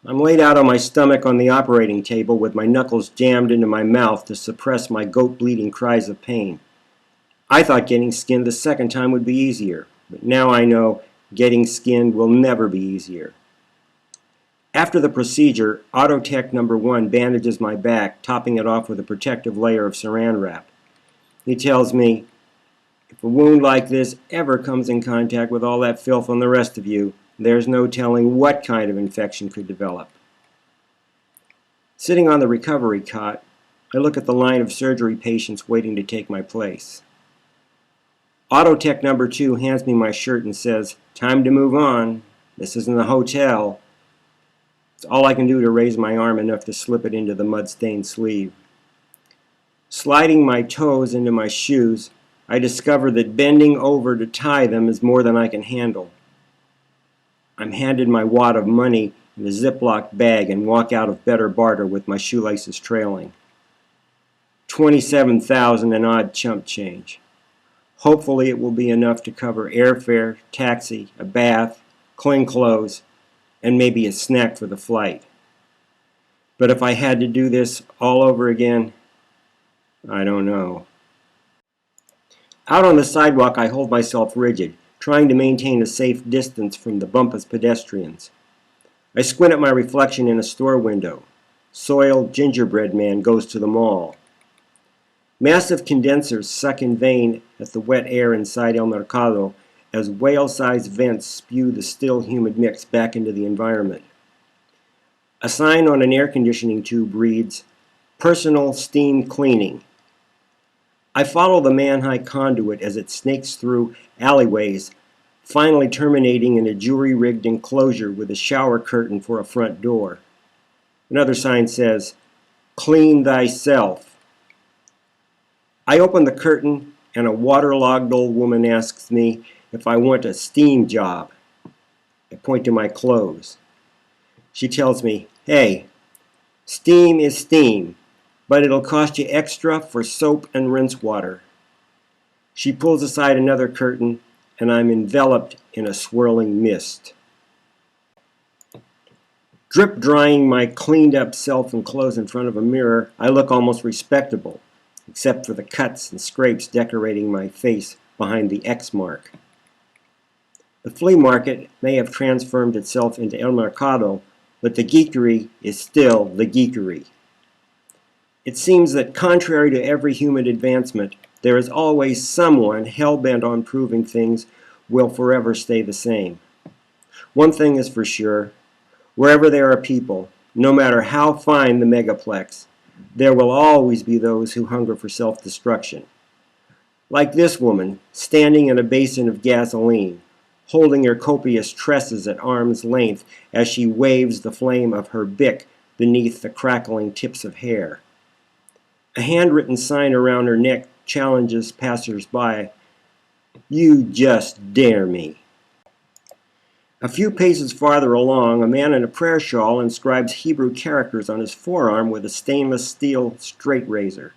I'm laid out on my stomach on the operating table with my knuckles jammed into my mouth to suppress my goat-bleeding cries of pain. I thought getting skinned the second time would be easier, but now I know getting skinned will never be easier. After the procedure, Autotech number 1 bandages my back, topping it off with a protective layer of saran wrap. He tells me, if a wound like this ever comes in contact with all that filth on the rest of you, there's no telling what kind of infection could develop. Sitting on the recovery cot, I look at the line of surgery patients waiting to take my place. Autotech number 2 hands me my shirt and says, "Time to move on. This isn't a hotel." It's all I can do to raise my arm enough to slip it into the mud-stained sleeve. Sliding my toes into my shoes, I discover that bending over to tie them is more than I can handle. I'm handed my wad of money in a Ziploc bag and walk out of better barter with my shoelaces trailing. 27,000 and odd chump change. Hopefully it will be enough to cover airfare, taxi, a bath, clean clothes, and maybe a snack for the flight. But if I had to do this all over again, I don't know. Out on the sidewalk, I hold myself rigid, trying to maintain a safe distance from the bumpus pedestrians. I squint at my reflection in a store window. Soiled gingerbread man goes to the mall. Massive condensers suck in vain at the wet air inside El Mercado as whale-sized vents spew the still humid mix back into the environment. A sign on an air conditioning tube reads, "Personal Steam Cleaning." I follow the man-high conduit as it snakes through alleyways, finally terminating in a jury-rigged enclosure with a shower curtain for a front door. Another sign says, "Clean thyself." I open the curtain and a waterlogged old woman asks me if I want a steam job. I point to my clothes. She tells me, "Hey, steam is steam, but it'll cost you extra for soap and rinse water." She pulls aside another curtain and I'm enveloped in a swirling mist. Drip drying my cleaned up self and clothes in front of a mirror, I look almost respectable, except for the cuts and scrapes decorating my face behind the X mark. The flea market may have transformed itself into El Mercado, but the geekery is still the geekery. It seems that contrary to every human advancement, there is always someone hell-bent on proving things will forever stay the same. One thing is for sure, wherever there are people, no matter how fine the megaplex, there will always be those who hunger for self-destruction. Like this woman, standing in a basin of gasoline, holding her copious tresses at arm's length as she waves the flame of her Bic beneath the crackling tips of hair. A handwritten sign around her neck challenges passers-by, "You just dare me." A few paces farther along, a man in a prayer shawl inscribes Hebrew characters on his forearm with a stainless steel straight razor.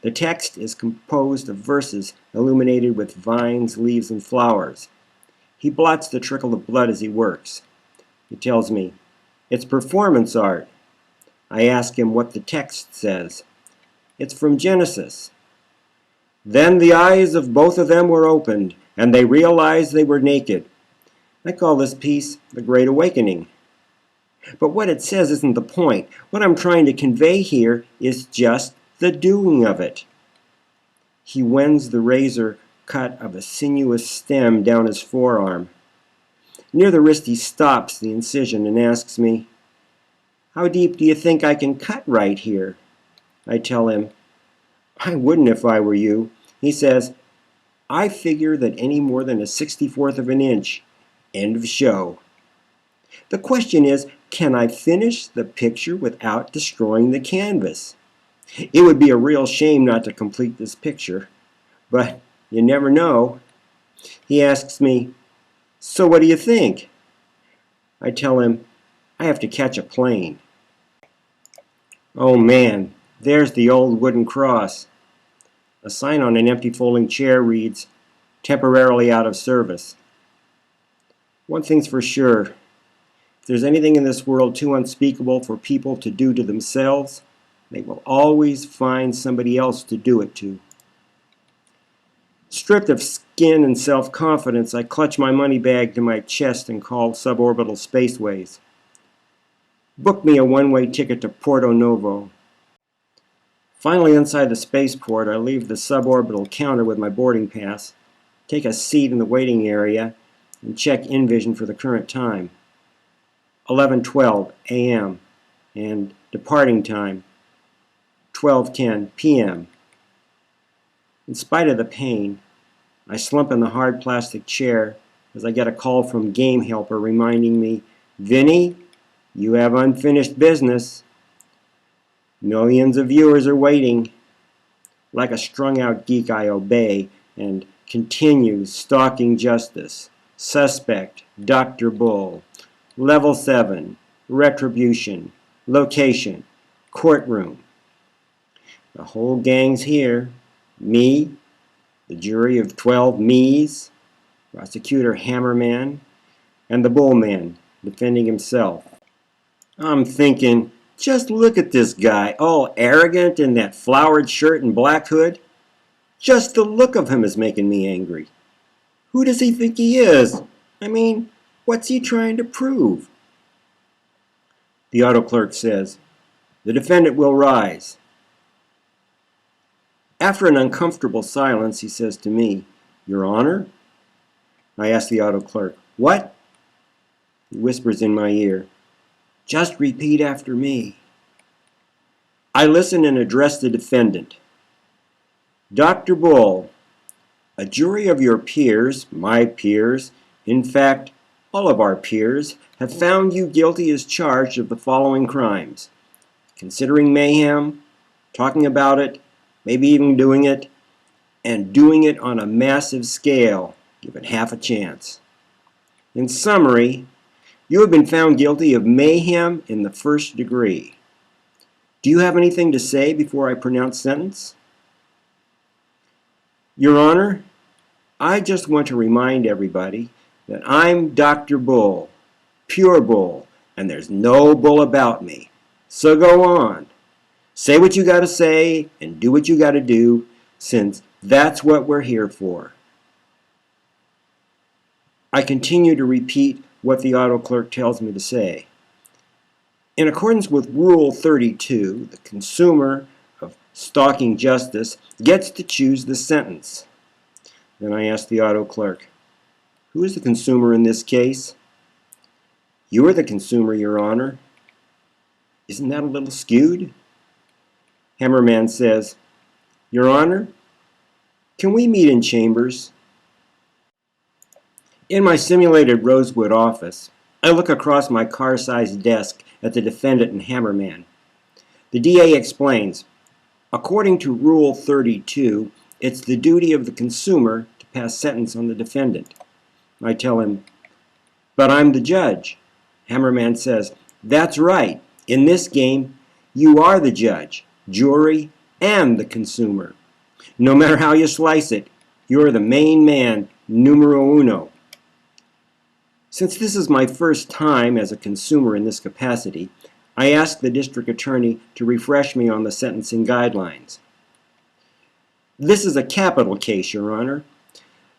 The text is composed of verses illuminated with vines, leaves, and flowers. He blots the trickle of blood as he works. He tells me, "It's performance art." I ask him what the text says. It's from Genesis. "Then the eyes of both of them were opened, and they realized they were naked." I call this piece The Great Awakening. But what it says isn't the point. What I'm trying to convey here is just the doing of it. He wends the razor cut of a sinuous stem down his forearm. Near the wrist he stops the incision and asks me, "How deep do you think I can cut right here?" I tell him, "I wouldn't if I were you." He says, "I figure that any more than a 64th of an inch. End of show." The question is, can I finish the picture without destroying the canvas? It would be a real shame not to complete this picture, but you never know. He asks me, "So what do you think?" I tell him, "I have to catch a plane." Oh man, there's the old wooden cross. A sign on an empty folding chair reads, "Temporarily out of service." One thing's for sure, If there's anything in this world too unspeakable for people to do to themselves, they will always find somebody else to do it to. Stripped of skin and self-confidence, I clutch my money bag to my chest and call Suborbital Spaceways. Book me a one-way ticket to Porto Novo. Finally inside the spaceport, I leave the suborbital counter with my boarding pass, take a seat in the waiting area, and check InVision for the current time. 11:12 a.m. and departing time 12:10 p.m. In spite of the pain, I slump in the hard plastic chair as I get a call from Game Helper reminding me, "Vinny, you have unfinished business. Millions of viewers are waiting." Like a strung-out geek, I obey and continue stalking justice. Suspect, Dr. Bull. Level 7, retribution. Location, courtroom. The whole gang's here. Me, the jury of 12 me's, Prosecutor Hammerman, and the Bullman defending himself. I'm thinking, just look at this guy, all arrogant in that flowered shirt and black hood. Just the look of him is making me angry. Who does he think he is? I mean, what's he trying to prove? The auto clerk says, "The defendant will rise." After an uncomfortable silence, he says to me, "Your Honor?" I ask the auto clerk, "What?" He whispers in my ear, "Just repeat after me." I listen and address the defendant. "Dr. Bull, a jury of your peers, my peers, in fact, all of our peers, have found you guilty as charged of the following crimes: considering mayhem, talking about it, maybe even doing it, and doing it on a massive scale, given half a chance. In summary, you have been found guilty of mayhem in the first degree. Do you have anything to say before I pronounce sentence?" "Your Honor, I just want to remind everybody that I'm Dr. Bull, pure bull, and there's no bull about me. So go on. Say what you got to say and do what you got to do, since that's what we're here for." I continue to repeat what the auto clerk tells me to say. In accordance with Rule 32, the consumer of stalking justice gets to choose the sentence. Then I ask the auto clerk, "Who is the consumer in this case?" "You are the consumer, Your Honor." Isn't that a little skewed? Hammerman says, "Your Honor, can we meet in chambers?" In my simulated Rosewood office, I look across my car-sized desk at the defendant and Hammerman. The DA explains, according to Rule 32, it's the duty of the consumer to pass sentence on the defendant. I tell him, "But I'm the judge." Hammerman says, "That's right. In this game, you are the judge, jury, and the consumer. No matter how you slice it, you're the main man, numero uno." Since this is my first time as a consumer in this capacity, I ask the district attorney to refresh me on the sentencing guidelines. "This is a capital case, Your Honor.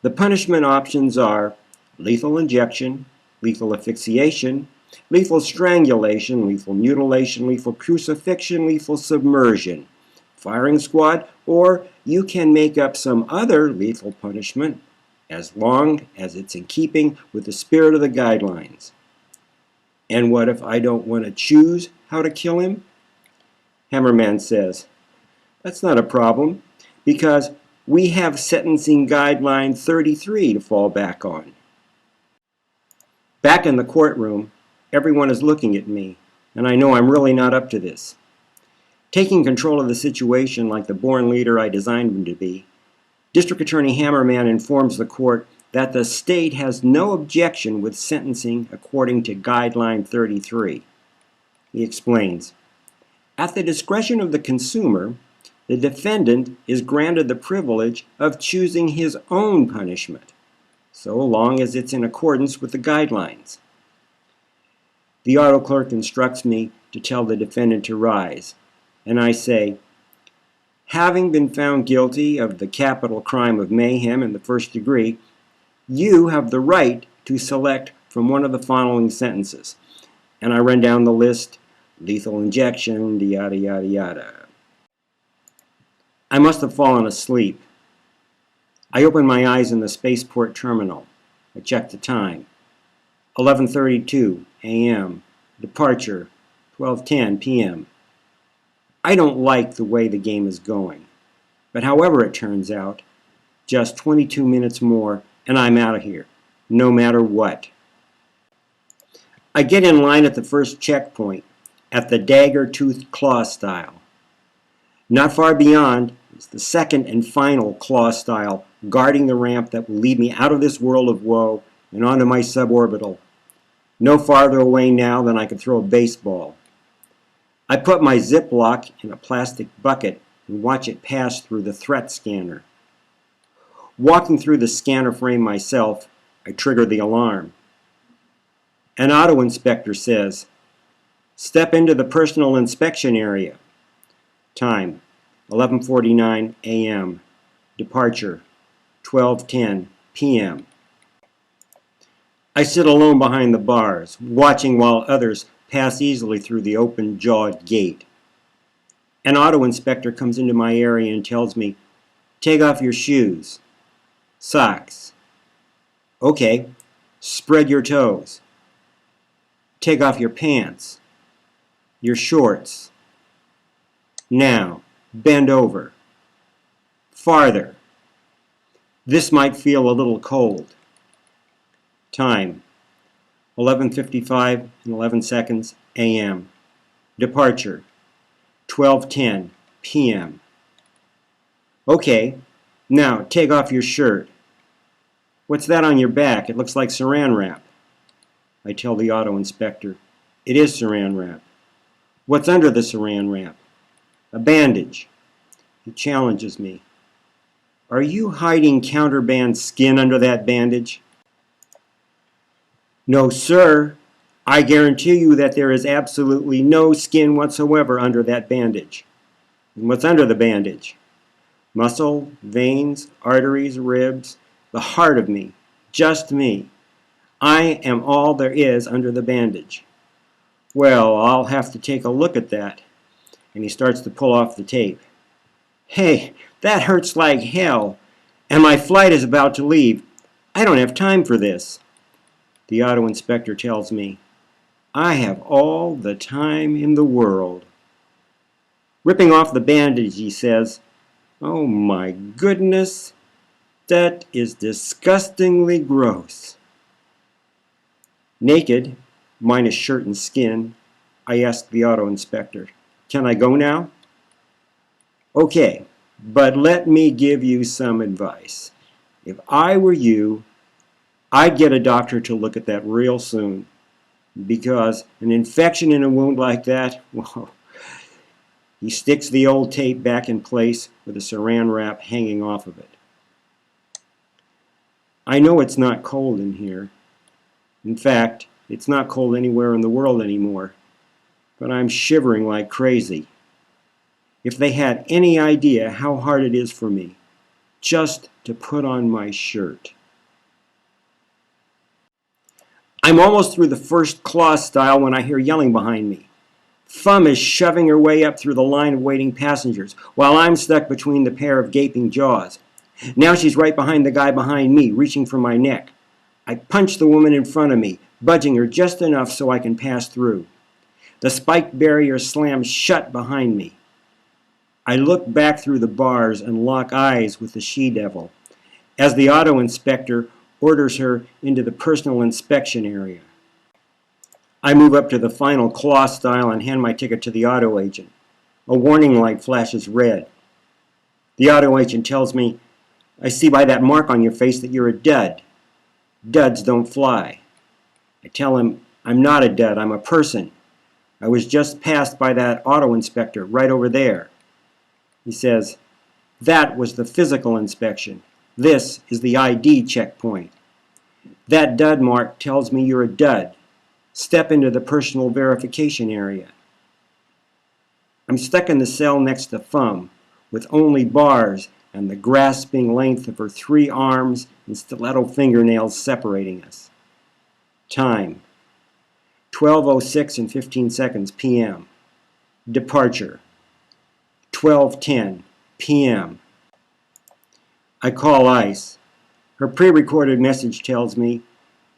The punishment options are lethal injection, lethal asphyxiation, lethal strangulation, lethal mutilation, lethal crucifixion, lethal submersion, firing squad, or you can make up some other lethal punishment as long as it's in keeping with the spirit of the guidelines." "And what if I don't want to choose how to kill him?" Hammerman says, "That's not a problem, because we have Sentencing Guideline 33 to fall back on." Back in the courtroom, everyone is looking at me, and I know I'm really not up to this. Taking control of the situation like the born leader I designed him to be, District Attorney Hammerman informs the court that the state has no objection with sentencing according to Guideline 33. He explains, "At the discretion of the consumer, the defendant is granted the privilege of choosing his own punishment, so long as it's in accordance with the guidelines. The auto clerk instructs me to tell the defendant to rise, and I say, "Having been found guilty of the capital crime of mayhem in the first degree, you have the right to select from one of the following sentences." And I run down the list: lethal injection, yada yada yada. I must have fallen asleep. I open my eyes in the spaceport terminal. I check the time. 11:32 a.m. Departure, 12:10 p.m. I don't like the way the game is going, but however it turns out, just 22 minutes more and I'm out of here, no matter what. I get in line at the first checkpoint, at the dagger-toothed claw style. Not far beyond is the second and final claw style, guarding the ramp that will lead me out of this world of woe and onto my suborbital. No farther away now than I could throw a baseball. I put my Ziploc in a plastic bucket and watch it pass through the threat scanner. Walking through the scanner frame myself, I trigger the alarm. An auto inspector says, "Step into the personal inspection area." Time, 11:49 a.m. Departure, 12:10 p.m. I sit alone behind the bars, watching while others pass easily through the open-jawed gate. An auto inspector comes into my area and tells me, "Take off your shoes." Socks. Okay. Spread your toes. Take off your pants. Your shorts. Now, bend over. Farther. This might feel a little cold. Time, 11:55 and 11 seconds a.m. Departure, 12:10 p.m. Okay, now take off your shirt. What's that on your back? It looks like saran wrap. I tell the auto inspector, it is saran wrap. What's under the saran wrap? A bandage. He challenges me. Are you hiding counterband skin under that bandage? No, sir. I guarantee you that there is absolutely no skin whatsoever under that bandage. And what's under the bandage? Muscle, veins, arteries, ribs, the heart of me, just me. I am all there is under the bandage. Well, I'll have to take a look at that. And he starts to pull off the tape. Hey, that hurts like hell. And my flight is about to leave. I don't have time for this. The auto inspector tells me, I have all the time in the world. Ripping off the bandage, he says, oh my goodness, that is disgustingly gross. Naked, minus shirt and skin, I asked the auto inspector, can I go now? Okay, but let me give you some advice. If I were you, I'd get a doctor to look at that real soon, because an infection in a wound like that, well, he sticks the old tape back in place with a saran wrap hanging off of it. I know it's not cold in here. In fact, it's not cold anywhere in the world anymore, but I'm shivering like crazy. If they had any idea how hard it is for me just to put on my shirt. I'm almost through the first claw style when I hear yelling behind me. Thumb is shoving her way up through the line of waiting passengers, while I'm stuck between the pair of gaping jaws. Now she's right behind the guy behind me, reaching for my neck. I punch the woman in front of me, budging her just enough so I can pass through. The spiked barrier slams shut behind me. I look back through the bars and lock eyes with the she-devil, as the auto inspector orders her into the personal inspection area. I move up to the final claw style and hand my ticket to the auto agent. A warning light flashes red. The auto agent tells me, I see by that mark on your face that you're a dud. Duds don't fly. I tell him, I'm not a dud, I'm a person. I was just passed by that auto inspector right over there. He says, that was the physical inspection. This is the ID checkpoint. That dud mark tells me you're a dud. step into the personal verification area. I'm stuck in the cell next to Fum, with only bars and the grasping length of her 3 arms and stiletto fingernails separating us. Time: 12:06 and 15 seconds p.m. Departure: 12:10 p.m. I call ICE. Her pre-recorded message tells me,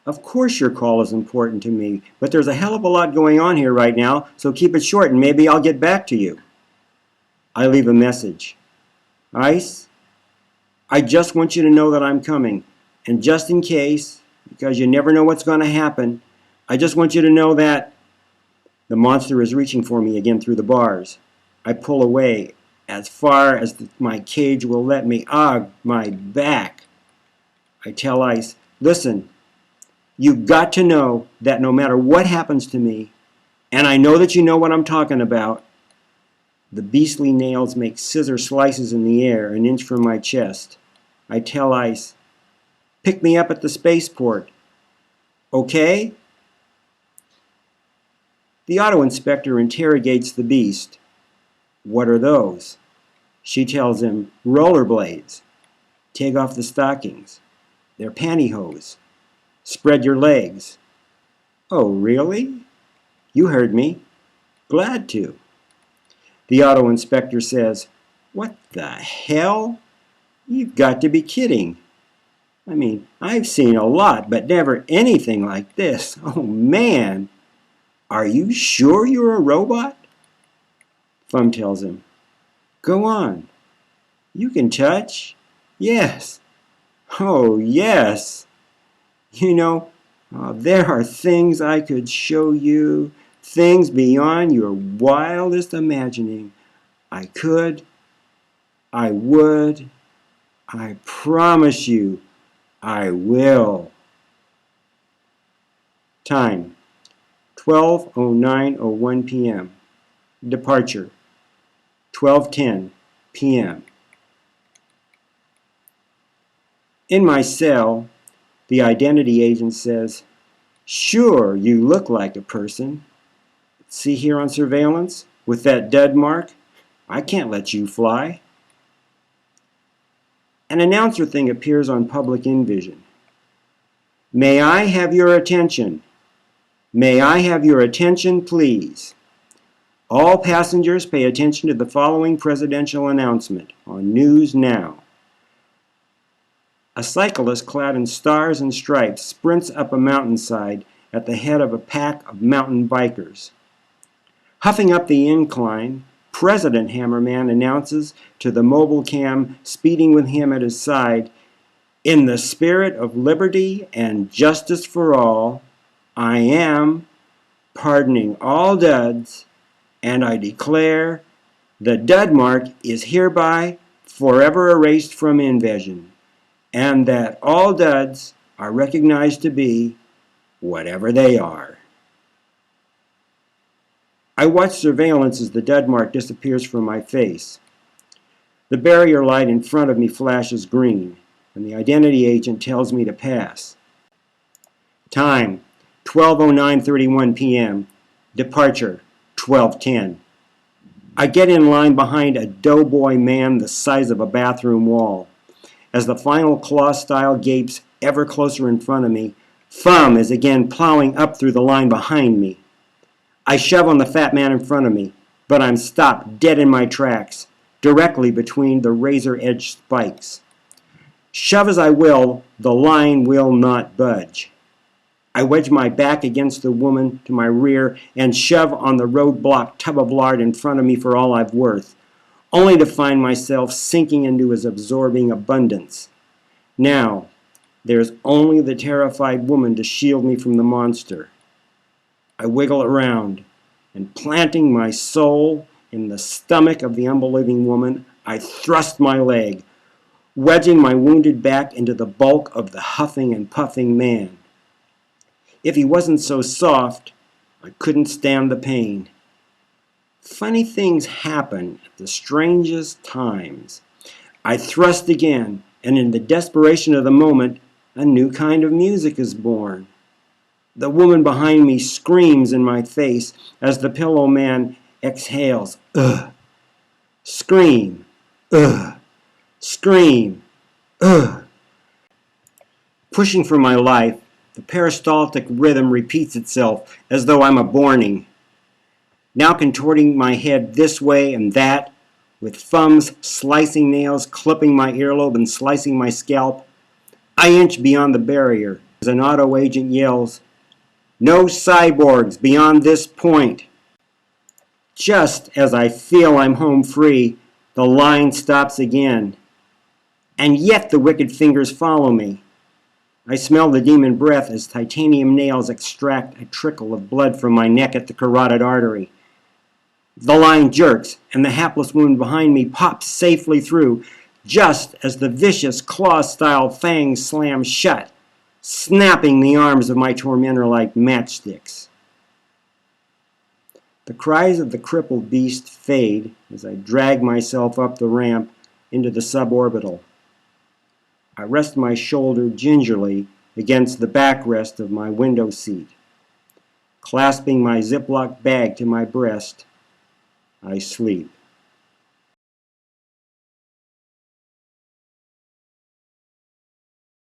"Of course your call is important to me, but there's a hell of a lot going on here right now, so keep it short and maybe I'll get back to you." I leave a message. "ICE, I just want you to know that I'm coming, and just in case, because you never know what's going to happen, I just want you to know that..." The monster is reaching for me again through the bars. I pull away as far as my cage will let me. Ah, my back. I tell ICE, "Listen, you've got to know that no matter what happens to me, and I know that you know what I'm talking about." The beastly nails make scissor slices in the air an inch from my chest. I tell ICE, "Pick me up at the spaceport. Okay?" The auto inspector interrogates the beast. "What are those?" She tells him, "Rollerblades. Take off the stockings. They're pantyhose. Spread your legs." "Oh, really? You heard me. Glad to." The auto inspector says, "What the hell? You've got to be kidding. I mean, I've seen a lot, but never anything like this. Oh, man. Are you sure you're a robot?" Fum tells him, "Go on. You can touch. Yes. Oh, yes. You know, there are things I could show you, things beyond your wildest imagining. I could, I would, I promise you, I will." Time: 12:09:01 p.m. Departure: 12:10 p.m. In my cell, the identity agent says, "Sure, you look like a person. See here on surveillance, with that dud mark? I can't let you fly." An announcer thing appears on Public Envision. "May I have your attention? May I have your attention, please? All passengers pay attention to the following presidential announcement on News Now." A cyclist clad in stars and stripes sprints up a mountainside at the head of a pack of mountain bikers. Huffing up the incline, President Hammerman announces to the mobile cam speeding with him at his side, "In the spirit of liberty and justice for all, I am pardoning all duds, and I declare the dud mark is hereby forever erased from Envision, and that all duds are recognized to be whatever they are." I watch surveillance as the dud mark disappears from my face. The barrier light in front of me flashes green, and the identity agent tells me to pass. Time: 12:09:31 p.m. Departure: 12:10. I get in line behind a doughboy man the size of a bathroom wall. As the final claw-style gapes ever closer in front of me, Fum is again plowing up through the line behind me. I shove on the fat man in front of me, but I'm stopped dead in my tracks, directly between the razor-edged spikes. Shove as I will, the line will not budge. I wedge my back against the woman to my rear and shove on the roadblock tub of lard in front of me for all I've worth, only to find myself sinking into his absorbing abundance. Now, there's only the terrified woman to shield me from the monster. I wiggle around, and planting my soul in the stomach of the unbelieving woman, I thrust my leg, wedging my wounded back into the bulk of the huffing and puffing man. If he wasn't so soft, I couldn't stand the pain. Funny things happen at the strangest times. I thrust again, and in the desperation of the moment, a new kind of music is born. The woman behind me screams in my face as the pillow man exhales. Ugh. Scream. Ugh. Scream. Ugh. Pushing for my life, the peristaltic rhythm repeats itself as though I'm a Borning. Now contorting my head this way and that, with thumbs, slicing nails, clipping my earlobe and slicing my scalp, I inch beyond the barrier as an auto agent yells, "No cyborgs beyond this point." Just as I feel I'm home free, the line stops again. And yet the wicked fingers follow me. I smell the demon breath as titanium nails extract a trickle of blood from my neck at the carotid artery. The line jerks, and the hapless wound behind me pops safely through, just as the vicious claw-style fangs slam shut, snapping the arms of my tormentor like matchsticks. The cries of the crippled beast fade as I drag myself up the ramp into the suborbital. I rest my shoulder gingerly against the backrest of my window seat. Clasping my Ziploc bag to my breast, I sleep.